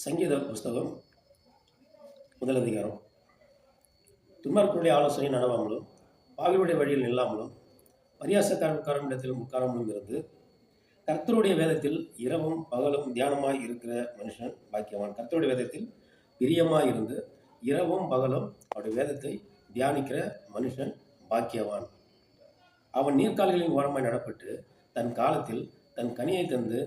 சங்கீத புஸ்தகம் முதல் அதிகாரம். துன்மார்க்கருடைய ஆலோசனை நடவாமலும் பாவிகளுடைய வழியில் நில்லாமலும் பரியாசக்காரனிடத்தில் உட்காராமலும் இருந்து கர்த்தருடைய வேதத்தில் இரவும் பகலும் தியானமாய் இருக்கிற மனுஷன் பாக்கியவான். கர்த்தருடைய வேதத்தில் பிரியமாய் இருந்து இரவும் பகலும் அவருடைய வேதத்தை தியானிக்கிற மனுஷன் பாக்கியவான். அவன் நீர்க்கால்களின் ஓரமாய் நடப்பட்டு தன் காலத்தில் தன் கனியை தந்து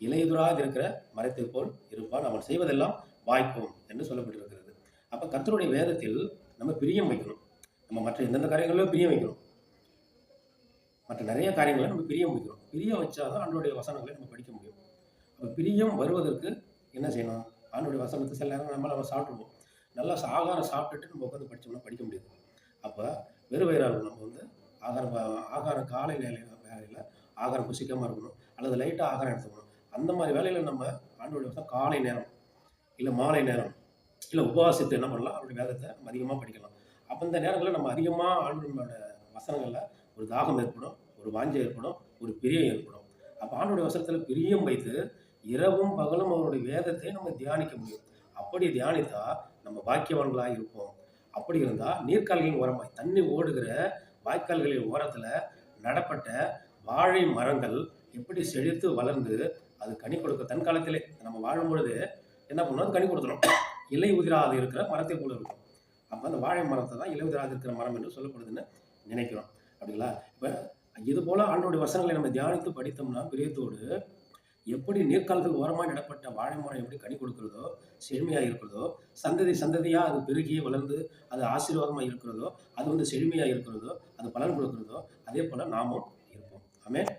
இலையுதிராக இருக்கிற மரத்தை போல் இருப்பான். அவன் செய்வதெல்லாம் வாய்க்கும் என்று சொல்லப்பட்டிருக்கிறது. அப்போ கர்த்தருடைய வேதத்தில் நம்ம பிரியம் வைக்கணும். நம்ம மற்ற எந்தெந்த காரியங்களிலும் பிரியம் வைக்கணும். மற்ற நிறைய காரியங்களை நம்ம பிரியம் வைக்கணும். பிரியம் வச்சாதான் ஆண்டோடைய வசனங்களை நம்ம படிக்க முடியும். அப்போ பிரியம் வருவதற்கு என்ன செய்யணும்? ஆண்டோடைய வசனத்தை சில நேரம் நம்ம சாப்பிட்டுருவோம். நல்லா ஆகாரம் சாப்பிட்டுட்டு நம்ம உட்காந்து படித்தோம்னா படிக்க முடியாது. அப்போ வெறும் வயிறாக இருக்கணும். நம்ம ஆகாரம் காலை வேலையில் ஆகாரம் புசிக்காமல் இருக்கணும், அல்லது லைட்டாக ஆகாரம் எடுத்துக்கணும். அந்த மாதிரி வேலையில் நம்ம ஆண்டோடைய வசனம் காலை நேரம் இல்லை மாலை நேரம் இல்லை உபவாசத்தை என்ன பண்ணலாம்? அவருடைய வேதத்தை நம்ம அதிகமாக படிக்கலாம். அப்போ இந்த நேரங்களில் நம்ம அதிகமாக ஆண்டோட வசனங்களில் ஒரு தாகம் ஏற்படும், ஒரு வாஞ்சை ஏற்படும், ஒரு பிரியம் ஏற்படும். அப்போ ஆண்டோடைய வசனத்தில் பிரியம் வைத்து இரவும் பகலும் அவருடைய வேதத்தை நம்ம தியானிக்க முடியும். அப்படி தியானித்தா நம்ம பாக்கியவான்களாக இருப்போம். அப்படி இருந்தால் நீர்க்கால்களின் ஓரமாய் தண்ணி ஓடுகிற வாய்க்கால்களின் ஓரத்தில் நடப்பட்ட வாழை மரங்கள் எப்படி செழித்து வளர்ந்து அது கனி கொடுக்க தன் காலத்திலே நம்ம வாழும் பொழுது என்ன பண்ணணும்? அது கனி கொடுத்துரும். இலை உதிராது இருக்கிற மரத்தை போல இருக்கும். அப்போ அந்த வாழை மரத்தை தான் இலை உதிராது இருக்கிற மரம் என்று சொல்லப்படுதுன்னு நினைக்கிறோம். அப்படிங்களா? இப்போ இது போல ஆண்டோடைய வசனங்களை நம்ம தியானித்து படித்தோம்னா பிரியத்தோடு எப்படி நீர்க்கால்கள் ஓரமாக நடப்பட்ட வாழை மரம் எப்படி கனி கொடுக்கிறதோ, செழுமையாக இருக்கிறதோ, சந்ததி சந்ததியாக அது பெருகி வளர்ந்து அது ஆசீர்வாதமாக இருக்கிறதோ, அது செழுமையாக இருக்கிறதோ, அது பலன் கொடுக்கிறதோ, அதே போல் நாமும் இருப்போம். ஆமென்.